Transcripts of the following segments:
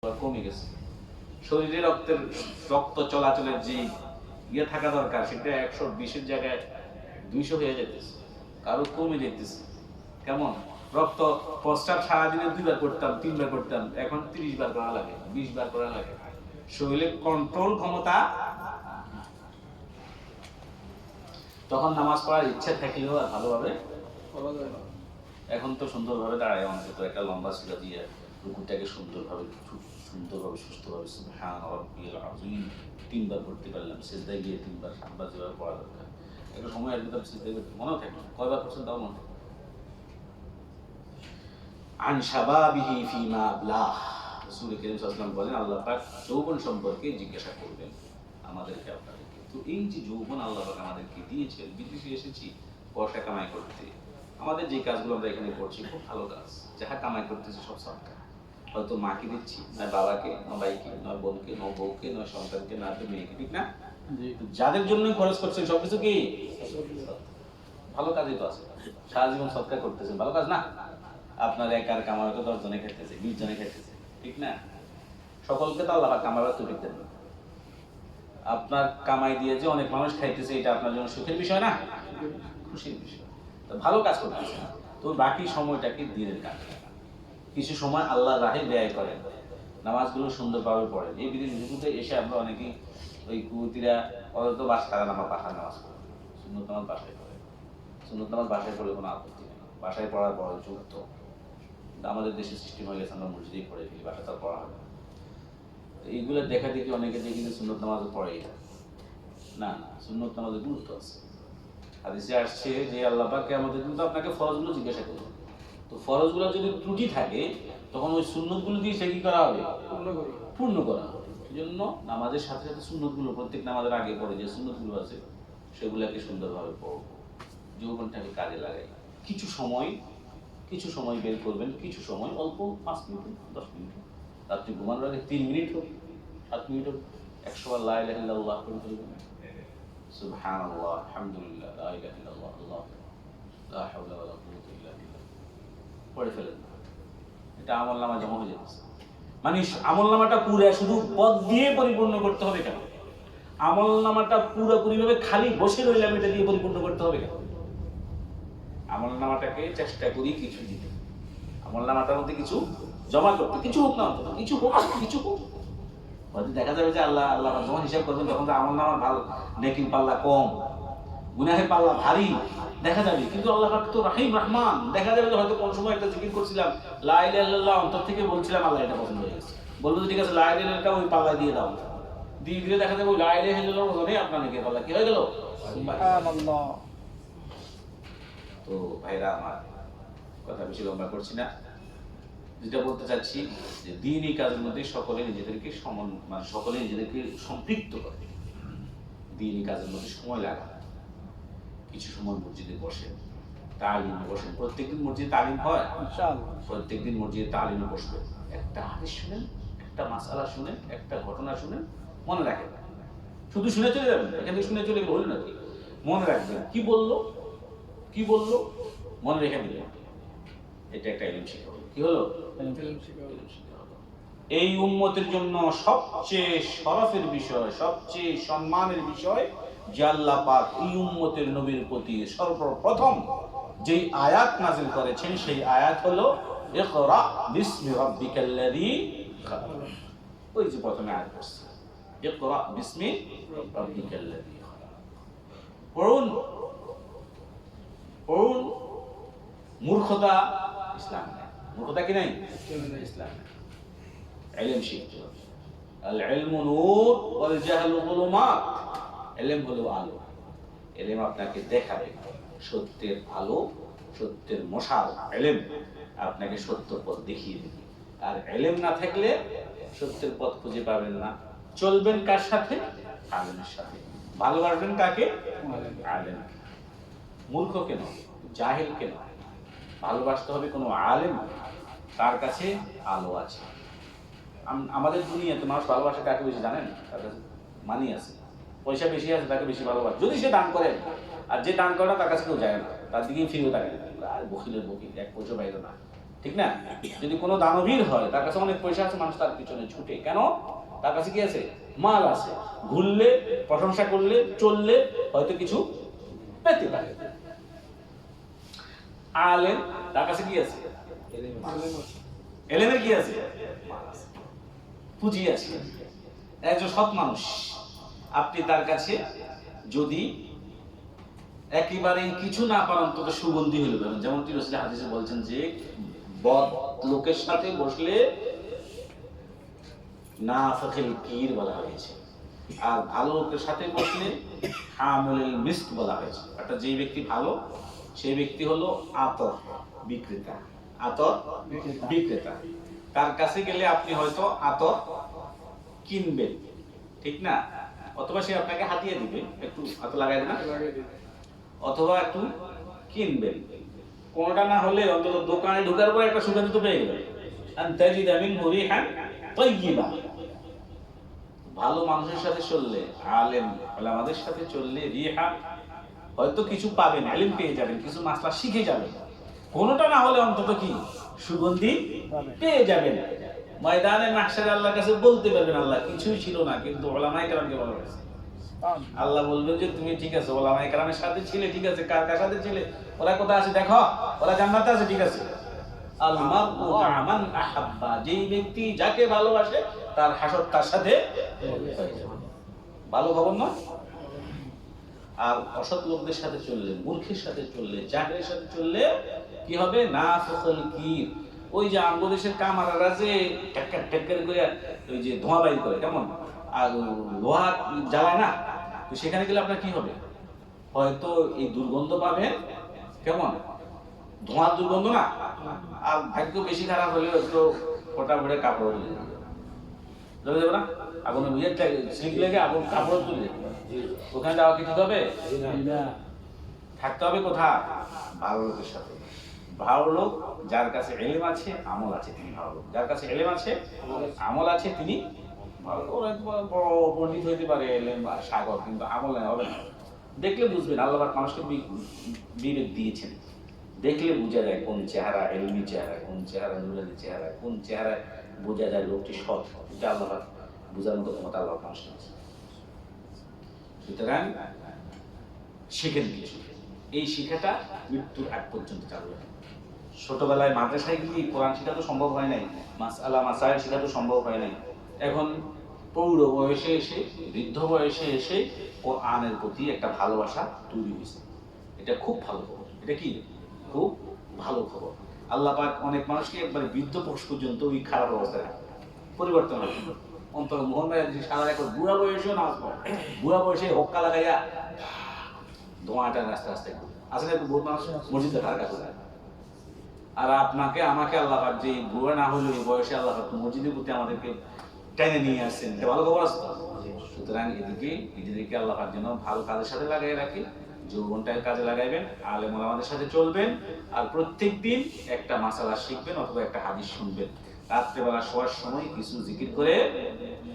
কমে গেছে। শরীরে রক্ত চলাচলের যে থাকা দরকার সেটা 120-এর জায়গায় 200 হয়ে যেতেছে, কারো কমে যেতেছে। কেমন রক্ত প্রস্রাব সারাদিনে 2 বার করতাম 3 বার করতাম, এখন 30 বার করা লাগে, 20 বার করা লাগে। শরীরের কন্ট্রোল ক্ষমতা, তখন নামাজ পড়ার ইচ্ছা থাকলেও আর ভালোভাবে এখন তো সুন্দরভাবে দাঁড়ায়, অন্তত একটা লম্বা সিরা দিয়ে রুকুটাকে সুন্দরভাবে সুস্থভাবে সুবহান রাব্বিয়াল আযীম 3 বার পড়তে পারলাম, সিজদায় গিয়ে 3 বার 7 বার যেভাবে পড়া দরকার। একটা সময় আর ভিতরে সিজদায় মনেও থাকে না কয়বার পড়ছেন তাও মনে থাকে। আন শাবাবিহি ফিমা আবলাহ, রাসূল কারীম সাল্লাল্লাহু আলাইহি ওয়াসাল্লাম বলেন আল্লাহ পাক যৌবন সম্পর্কে জিজ্ঞাসা করবেন আমাদেরকে, আপনাদেরকে। তো এই যে যৌবন আল্লাহ পাক আমাদেরকে দিয়েছেন, বিদেশে এসেছি পয়সা কামাই করতে, আমাদের যে কাজগুলো আমরা এখানে করছি খুব ভালো কাজ, যাহা কামাই করতেছি সব সরকার, হয়তো মাকে দিচ্ছি, নয় বাবাকে, নয় ভাইকে, নয় বোনকে, নয় বউকে, নয় সন্তানকে, নয় মেয়েকে, ঠিক না? যাদের জন্যই খরচ করছেন সবকিছু কি ভালো কাজই তো আছে, সারা জীবন সৎকার করতেছেন, ভালো কাজ না? আপনার একার কামাই তো 10 জনে খেতেছে, 20 জনে খেতেছে, ঠিক না? সকলকে তো আল্লাহ কামাবার তৌফিক দেন। আপনার কামাই দিয়ে যে অনেক মানুষ খাইতেছে, এটা আপনার জন্য সুখের বিষয় না, খুশির বিষয়। তো ভালো কাজ করতেছে, তো বাকি সময়টাকে দিনের কাজ, কিছু সময় আল্লাহর রাহে ব্যয় করেন, নামাজগুলো সুন্দরভাবে পড়েন। এই বিদিন ঋতুতে এসে আমরা অনেকেই ওই কুতিরা অত বাসায় নামাজ পড়ে, সুন্নত নামাজ বাসায় পড়ে, সুন্নত নামাজ বাসায় পড়লে কোনো আপত্তি নেই, বাসায় পড়ার বড় যুক্ত। আমাদের দেশে সিস্টেম হয়ে গেছে আমরা মসজিদেই পড়ে ফেলি, বাসায় তো পড়া হবে না। এইগুলো দেখা দেখি অনেকে দেখি যে সুন্নত নামাজ পড়ে না, সুন্নত নামাজের গুরুত্ব আছে। হাদিসে আসছে যে আল্লাহ পাক কিয়ামতের দিন তো আপনাকে ফরজগুলো জিজ্ঞাসা করবে, তো ফরজগুলো যদি ত্রুটি থাকে তখন ওই সুন্নতগুলো দিয়ে সে কি করা হবে, পূর্ণ করা হবে। এই জন্য নামাজের সাথে সাথে সুন্নতগুলো, প্রত্যেক নামাজের আগে পরে যে সুন্নতগুলো আছে সেগুলোকে সুন্দরভাবে পড়ব, যৌবনটাকে কাজে লাগাই। কিছু সময় বের করবেন, কিছু সময় অল্প 5 মিনিট 10 মিনিট, রাত্রি ঘুমানোর আগে 3 মিনিট হোক 7 মিনিট হোক 100 বার লা ইলাহা ইল্লাল্লাহ করে ফেলবেন, সুবহানাল্লাহ, আলহামদুলিল্লাহ, লা ইলাহা ইল্লাল্লাহ, আল্লাহু আকবার, লা হাওলা ওয়ালা কুওয়াতা ইল্লা বিল্লাহ পড়ে ফেলেন। এটা আমলনামা জমা হয়ে যাচ্ছে। মানে আমলনামাটা পুরো শুধু পদ দিয়ে পরিপূর্ণ করতে হবে কেন? আমলনামাটা পুরোপুরিভাবে খালি বসে রইলাম এটা দিয়ে পরিপূর্ণ করতে হবে কেন? আমলনামাটাকে চেষ্টা করি কিছু দিতে, আমলনামাটার মধ্যে কিছু জমা করতে, কিছু হোক না অন্তত কিছু হোক। হয়তো দেখা যাবে যে আল্লাহ যখন হিসাব করবেন তখন তো আমলনামার ভালো, নেকির পাল্লা কম, গুনাহের পাল্লা ভারী দেখা যাবে, কিন্তু আল্লাহ পাক তো রহিম রহমান। দেখা যাবে যে হয়তো কোন সময় একটা জিকির করছিলাম, লা ইলাহা ইল্লাল্লাহ অন্তর থেকে বলছিলাম, আল্লাহ এটা পছন্দ হয়ে গেছে, বলবো ঠিক আছে লা ইলাহা ইল্লাল্লাহটা ওই পাল্লায় দিয়ে দাও, দিয়ে দেখা যাবে ওই লা ইলাহা ইল্লাল্লাহর ওজনে আপনার নেকির পাল্লা কি হয়ে গেল, সুবহানাল্লাহ। তো ভাইরা আমার, কথা বেশি লম্বা করছি না, যেটা বলতে চাচ্ছি যে দ্বীনি কাজের মধ্যে সকলে নিজেদেরকে সম্পৃক্ত করে, দ্বীনি কাজের মধ্যে সময় লাগান, কিছু সময় মসজিদে বসেন, তালিমে বসেন। প্রত্যেকদিন মসজিদে তালিম হয়, প্রত্যেকদিন মসজিদে তালিমে বসবেন, একটা হাদিস শুনেন, একটা মাসআলা শুনেন, একটা ঘটনা শুনেন, মনে রাখেন। শুধু শুনে চলে যাবেন, এখানে শুনে চলে গেলে হলো না, মনে রাখবেন কি বললো মনে রেখে দিলেন, এটা একটা ইলম শিক্ষা হলো। কি হলো? এই উম্মতের জন্য সবচেয়ে শরফের বিষয়, সবচেয়ে সম্মানের বিষয় যে আল্লাহ পাক এই উম্মতের নবীর প্রতি সর্বপ্রথম যে আয়াত নাযিল করেছেন সেই আয়াত হলো ইকরা বিসমি রাব্বিকাল্লাযী খালাক। ওই যে প্রথমে আয়াত পড়ছে, ইকরা বিসমি রাব্বিকাল্লাযী খালাক। পড়ুন। মূর্খতা ইসলাম নেই, মূর্খতা কি নাই, ইসলাম নেই। ইলম শিখতে হবে। আল ইলমু নূর ওয়াল জাহলু যুলুমাত। ইলম হলো আলো, ইলম আপনাকে দেখাবে সত্যের আলো, সত্যের মশাল। ইলম আপনাকে সত্য পথ দেখিয়ে দেবে। আর ইলম না থাকলে সত্যের পথ খুঁজে পাবেন না। চলবেন কার সাথে? আলেমের সাথে। ভালোবাসবেন কাকে? আলেম। মূর্খ কেন, জাহিল কেন? ভালোবাসতে হবে কোনো আলেম, তার কাছে আলো আছে। আমাদের দুনিয়াতে মানুষ ভালোবাসে কাকে বেশি জানেন? তার কাছে মানি আছে, পয়সা বেশি আছে তাকে বেশি ভালোবাসে, যদি সে দান করে। আর যে দান করে না তার কাছে কেউ যায় না, তার দিকেই ফিরেও থাকে, আর বকিলের বকিল, 1 পয়সা পাইল না, ঠিক না? যদি কোনো দানবীর হয়, তার কাছে অনেক পয়সা আছে, মানুষ তার পিছনে ছুটে কেন? তার কাছে কি আছে? মাল আছে। ঘুরলে, প্রশংসা করলে, চললে হয়তো কিছু পেতে পারে। আলেম, তার কাছে কি আছে? এলেমের কি আছে? পুঁজি আছে। একজন সৎ মানুষ, আপনি তার কাছে যদি একেবারেই কিছু না পারেন, অন্তত সুগন্ধি হলে পাবেন। যেমন রাসূল হাদিসে বলছেন যে বদ লোকের সাথে বসলে নাফিখুল কির বলা হয়েছে, আর ভালো লোকের সাথে বসলে হামিলুল মিস্ক বলা হয়েছে। অর্থাৎ যে ব্যক্তি ভালো, সেই ব্যক্তি হলো আতর বিক্রেতা। আতর বিক্রেতা, তার কাছে গেলে আপনি হয়তো আতর কিনবেন, ঠিক না? অথবা সে আপনাকে হাতিয়ে দিবে, একটু হাতে লাগাই দেন, অথবা একটু কিনবেন। কোনটা না হলে অন্তত দোকানে ঢোকার পর একটা সুগন্ধি তো পেয়ে গেলেন। আনতাজিদা মিনহু রিহান তাইয়্যিবা। ভালো মানুষের সাথে চললে, আলেম ওলামাদের সাথে চললে রিহা, হয়তো কিছু পাবেন, ইলম পেয়ে যাবেন, কিছু মাসলা শিখে যাবেন। কোনটা না হলে অন্তত কি সুগন্ধি পেয়ে যাবেন। ময়দানে মাহশারে আল্লাহর কাছে বলতে পারবেন, আল্লাহ কিছুই ছিল না, কিন্তু ওলামায়ে কেরামকে ভালো লাগছে। আল্লাহ বলবেন যে তুমি ঠিক আছে, ওলামায়ে কেরামের সাথে ছিলে, ঠিক আছে, কার কার সাথে ছিলে? ওরা কোথায় আছে দেখো, ওরা জান্নাতে আছে, ঠিক আছে। আল মারউ মা মান আহাব্বা, যেই ব্যক্তি যাকে ভালোবাসে তার হাসর তার সাথে হয়ে যাবে। ভালো খবর না? আর অসৎ লোকদের সাথে চললে, মূর্খের সাথে চললে, জাহেলের সাথে চললে কি হবে? নাফিখুল কির। ওই যে আমাদের দেশের কামাররা যে টেক্কার টেক্কার করে ওই যে ধোঁয়া বাইর করে, কেমন? আর লোহা জ্বালায় না, তো সেখানে গেলে আপনার কি হবে? হয়তো এই দুর্গন্ধ পাবেন, কেমন? ধোঁয়ার দুর্গন্ধ না? আর ভাগ্য বেশি খারাপ হলে একটু ফোটা ফোটে কাপড় তুলে যাবে না, আগুনের ইয়েটা স্লিপ লেগে আগুন কাপড় তুলে ওখানে যাওয়া কি ঠিক হবে? থাকতে হবে কোথায়? ভালো লোকের সাথে। ভালো লোক যার কাছে ইলম আছে, আমল আছে, তিনি ভালো লোক। যার কাছে ইলম আছে, আমল আছে, তিনি ভালো লোক। ওরা বড় পণ্ডিত হইতে পারে, ইলম আর সাগর, কিন্তু আমল নাই, হবে না। দেখলে বুঝবেন, আল্লাহ পাক মানুষকে বিবেক দিয়েছেন। দেখলে বোঝা যায় কোন চেহারা ইলমি চেহারা, কোন চেহারা নুরানি চেহারা, কোন চেহারায় বোঝা যায় লোকটি সৎ। এটা আল্লাহ পাক বোঝার মতো ক্ষমতা আল্লাহ মানুষের আছে। সুতরাং শিখেন কিছু, এই শিক্ষাটা মৃত্যুর আগ পর্যন্ত চালু হয়। ছোটবেলায় মাদ্রাসায় গিয়ে কোরআন শেখা তো সম্ভব হয় নাই, মাসআলা মাসাইল শেখা তো সম্ভব হয় নাই। এখন পৌর বয়সে এসে, বৃদ্ধ বয়সে এসে কোরআনের প্রতি একটা ভালোবাসা তৈরি হয়েছে। এটা খুব ভালো খবর। এটা কি খুব ভালো খবর। আল্লাহ পাক অনেক মানুষকে একবারে বৃদ্ধ বয়স পর্যন্ত ওই খারাপ অবস্থায় পরিবর্তন হয়। অন্তর মোহন ভাই সারা এখন বুড়া বয়সেও নামাজ পড়ে, বুড়া বয়সে হক্কা লাগাইয়া ধোঁয়াটা রাস্তা রাস্তায় আসলে বহুত মানুষ মসজিদে ধার কাছে যায়। আর আপনাকে আমাকে আল্লাহ পাক যে বুড়া না হলে বয়সে আল্লাহ পাক মসজিদের প্রতি আমাদেরকে টেনে নিয়ে আসছেন, এটা ভালো খবর আছে। সুতরাং এদিকে নিজেদেরকে আল্লাহ পাক যেন ভালো কাজের সাথে লাগাই রাখি, যৌবনটাকে কাজে লাগাইবেন, আলেম ওলামাদের সাথে চলবেন, আর প্রত্যেক দিন একটা মাসালা শিখবেন অথবা একটা হাদিস শুনবেন। রাত্রেবেলা শোয়ার সময় কিছু জিকির করে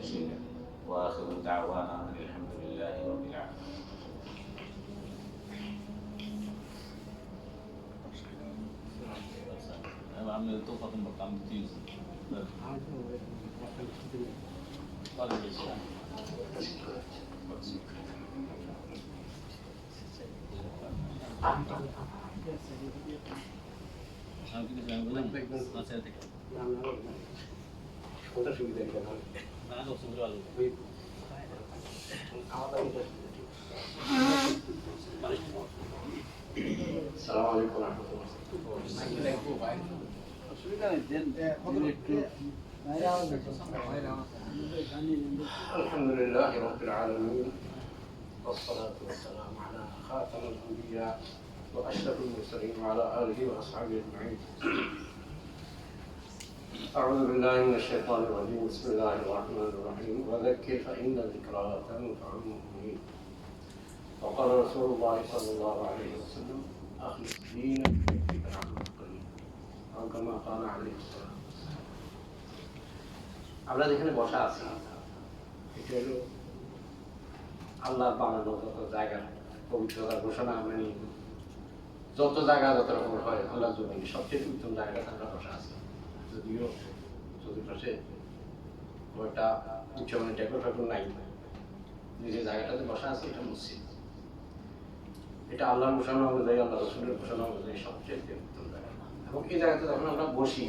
শুনবেন। ওয়া আখিরু দাওয়ানা আলহামদুলিল্লাহি রাব্বিল আলামিন। আমি তো প্রথম বলতাম الحمد لله رب العالمين والصلاة والسلام على خاتم الأنبياء وأشرف المرسلين وعلى آله وأصحابه أجمعين. أعوذ بالله من الشيطان الرجيم. بسم الله الرحمن الرحيم. وذكر فإن الذكرى تنفع المؤمنين. وقال رسول الله صلى الله عليه وسلم أخلص دينك بذكر عبد أو كما قال عليه الصلاة والسلام. আমরা যেখানে বসা আছি এটা হলো আল্লাহর বানানো জায়গা, পবিত্রতার ঘোষণা আমরা নিয়ে। যত জায়গা যত রকম হয় আল্লাহ জমিনে সবচেয়ে উত্তম জায়গাটা আমরা বসা আছি, যদিও চতুর্পাশে একটা উচ্চমানের টেকনোফেকন নাই, যে জায়গাটাতে বসা আছে এটা মসজিদ। এটা আল্লাহর ঘোষণা অনুযায়ী, আল্লাহ রসুলের ঘোষণা অনুযায়ী সবচেয়ে উত্তম জায়গা। এবং এই জায়গাতে যখন আমরা বসি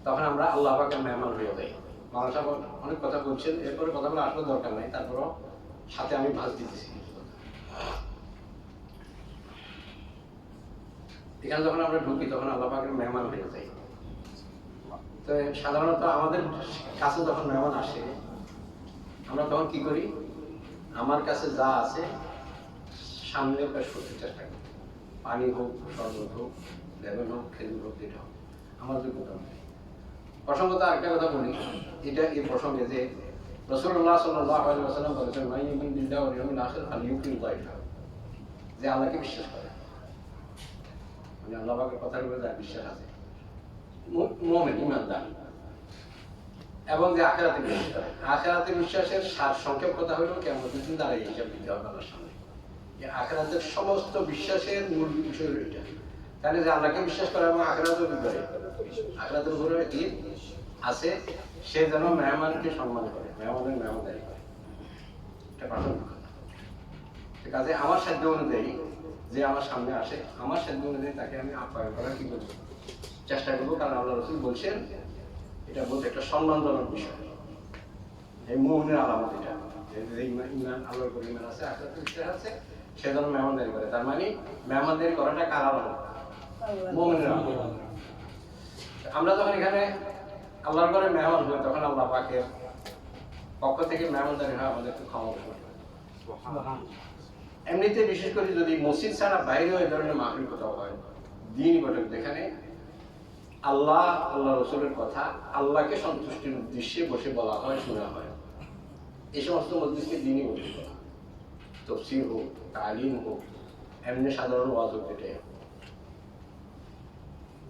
তখন আমরা আল্লাহ পাকের মেহমান হয়ে যাই। মানুষ আবার অনেক কথা বলছেন, এরপরে কথাগুলো আসলে দরকার নাই, তারপরও সাথে আমি ভাজ দিতেছি। এখানে যখন আমরা ঢুকি তখন আল্লাহ পাকের মেহমান হয়ে যাই। তো সাধারণত আমাদের কাছে যখন মেহমান আসে আমরা তখন কি করি, আমার কাছে যা আছে সামনে সরতে চেষ্টা করি। পানি হোক, শরবত হোক, লেমন হোক, খেজুর হোক, যেটা হোক আমার যোগ্যতা নেই। প্রসঙ্গত আরেকটা কথা বলি, এটা এই প্রসঙ্গে যে রাসূলুল্লাহ সাল্লাল্লাহু আলাইহি ওয়াসাল্লাম বলেছেন, মান ইউমিন বিল্লাহি ওয়াল ইয়াউমিল আখির ফালইউকরিম যায়ফাহু, যে আল্লাহকে বিশ্বাস করে, মানে আল্লাহ পাকের কথার উপরে যার বিশ্বাস আছে, মুমিন ঈমানদার, এবং যে আখিরাতে বিশ্বাস করে। আখিরাতে বিশ্বাসের সার সংক্ষেপ কথা হলো কিয়ামতের দিন দাঁড়ায় হিসাব দিতে হবে আল্লাহর সামনে। এই আখিরাতের সমস্ত বিশ্বাসের মূল বিষয় এটা। তাহলে যে আল্লাহকে বিশ্বাস করে এবং আখিরাতের উপরে, আখিরাতের উপরে কি আছে, সে যেন মেহমানকে সম্মান করে, মেহমানের মেহমানদারি করে। এটা প্রাথমিক কথা। কাজে আমার সাধ্য অনুযায়ী যে আমার সামনে আসে, আমার সাধ্য অনুযায়ী তাকে আমি আপ্যায়ন করার কি করবো, চেষ্টা করবো। কারণ আল্লাহ রাসূল বলছেন এটা বলতে একটা সম্মানজনক বিষয়। এই মুমিনের আলামত এটা, যে ঈমান আল্লাহর উপর ঈমান আছে, আখিরাতে বিশ্বাস আছে, সে যেন মেহমানদারি করে। তার মানে মেহমানদারি করাটা কার আলামত? মুমিনের আলামত। আমরা যখন এখানে আল্লাহর ঘরে মেহমান হই তখন আল্লাহ পাকের পক্ষ থেকে মেহমানদারি হয় আমাদেরকে ক্ষমা করতে। এমনিতে বিশেষ করে যদি মসজিদ ছাড়া বাইরেও এই ধরনের মাহফিল কোথাও হয়, দিনই বৈঠক, যেখানে আল্লাহ আল্লাহ রসুলের কথা আল্লাহকে সন্তুষ্টির উদ্দেশ্যে বসে বলা হয়, শোনা হয়, এই সমস্ত মজলিসকে দিনই বৈঠক বলা হয়। তাফসীর হোক, তালিম হোক, এমনি সাধারণ ওয়াজ হোক, এটাই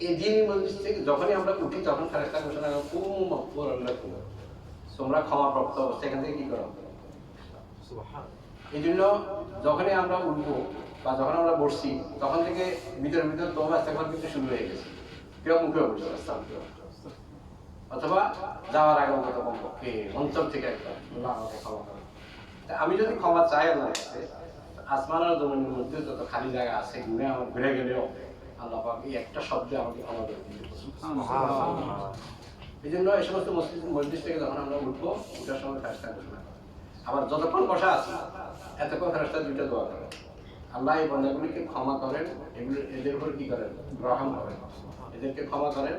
এই দিনই মজলিস থেকে যখনই আমরা উঠি তখন ফেরেশতা ঘোষণা করে, কুমু মাগফুরান লাকুম, তোমরা ক্ষমাপ্রাপ্ত অবস্থা। এখান থেকে কি করো? এই জন্য যখনই আমরা উঠবো বা যখন আমরা বসছি তখন থেকে ভিতরে ভিতরে তোমরা ইস্তেগফার কিন্তু শুরু হয়ে গেছে। কেউ মুখে বলছে অথবা যাওয়ার আগে অন্তত কমপক্ষে অন্তর থেকে একবার আল্লাহ আমাকে ক্ষমা করো। আমি যদি ক্ষমা চাই আল্লাহর কাছে, আসমান আর জমিনের মধ্যে যত খালি জায়গা আছে ঘুরে গেলেও আল্লাহ পাক এই একটা শব্দে আমাকে ক্ষমা করে দিতে পারে। এই জন্য এই সমস্ত মসজিদ থেকে যখন আমরা উঠবো, উঠার সময় ফেরেশতা ঘোষণা করে। আবার যতক্ষণ বসা আছে এতক্ষণ ফেরেশতা দুইটা দোয়া করে, আল্লাহ এই বান্দাগুলিকে ক্ষমা করেন, এগুলো এদের উপর কি করেন? রহম করেন। এদেরকে ক্ষমা করেন,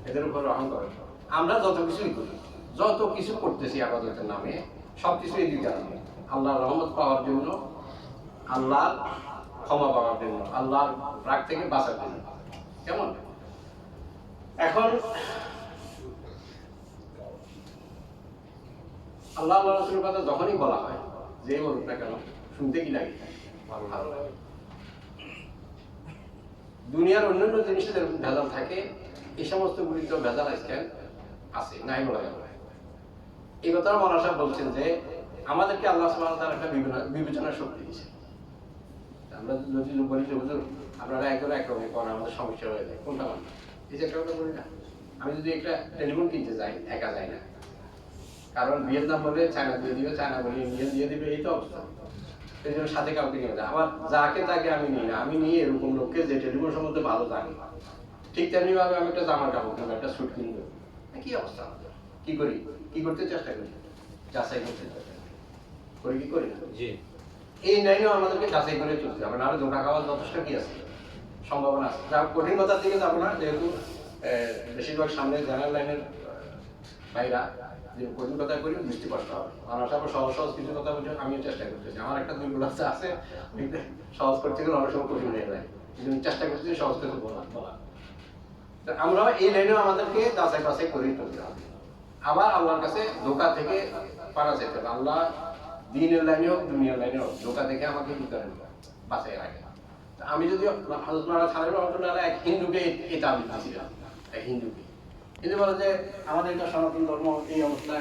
এদের উপর রহম করেন। আমরা যত কিছুই করি, যত কিছু করতেছি আবাদতের নামে, সবকিছু এই দুই কারণে, আল্লাহর রহমত পাওয়ার জন্য, আল্লাহর ক্ষমা পাওয়ার জন্য, আল্লাহর রাগ থেকে বাঁচার জন্য। কেমন? এখন আল্লাহ আল্লাহ রাসূলের কথা যখনই বলা হয়, যে বলুক না কেন, শুনতে কি লাগে? ভালো লাগে। দুনিয়ার অন্যান্য জিনিসের ভেজাল থাকে, এই সমস্ত গুলিতেও ভেজাল আজকাল আছে, নাই বলা গেল। এই কথা মাওলানা সাহেব বলছেন যে আমাদেরকে আল্লাহ সুবহানাহু ওয়া তাআলা একটা বিবেচনার শক্তি দিয়েছে। আমরা যদি বলি যে হুজুর আপনারা একরকম করেন, আমাদের সমস্যা হয়ে যায়, কোনটা মানে এই যে একটা কথা বলি না, আমি যদি একটা টেলিফোন কিনতে যাই, একা যাই না, কারণ ভিয়েতনাম বলে চায়না দিয়ে দিবে, চায়না বলে ইন্ডিয়া দিয়ে দিবে, এই তো অবস্থা। এই জন্য সাথে কাউকে নিয়ে যায়। আবার যাকে তাকে আমি নিই না, আমি নিয়ে এরকম লোককে যে টেলিফোন সম্বন্ধে ভালো জানি। ঠিক তেমনি ভাবে আমি একটা জামা কাপড় কিনবো, একটা স্যুট কিনবো, কি অবস্থা? কি করি? কি করতে চেষ্টা করি? যাচাই করতে চেষ্টা করি। কি করি না? এই লাইনেও আমাদেরকে যাচাই করে চলতে হবে, নাহলে ধোঁকা খাওয়ার যথেষ্ট কি আছে, সম্ভাবনা আছে। যা কঠিন কথার দিকে যাবো না, যেহেতু বেশিরভাগ সামনে জেনারেল লাইনের ভাইরা যে কঠিন কথা করি বুঝতে পারতে হবে। মানুষ আবার সহজ সহজ কিছু কথা বলছে, আমিও চেষ্টা করতেছি। আমার একটা দুর্বলতা আছে, সহজ করতে গেলে অনেক সময় কঠিন হয়ে যায়, এই জন্য চেষ্টা করতেছি সহজ কিছু বলা। আমরা এই লাইনেও আমাদেরকে যাচাই বাছাই করে চলতে হবে। আবার আল্লাহর কাছে ধোঁকা থেকে পারা যেতে হবে। আল্লাহ দিনের লাইনে হোক, দুনিয়ার লাইনে হোক, ধোঁকা থেকে আমাকে কি করেন? বাঁচাই রাখে। আমি যদি হযরত মাওলানা সালেহ রহমাতুল্লাহ এক হিন্দুকে এই তাবিজ দিয়েছিলাম, এক হিন্দুকে, কিন্তু বলে যে আমাদের এটা সনাতন ধর্ম, এই অবস্থা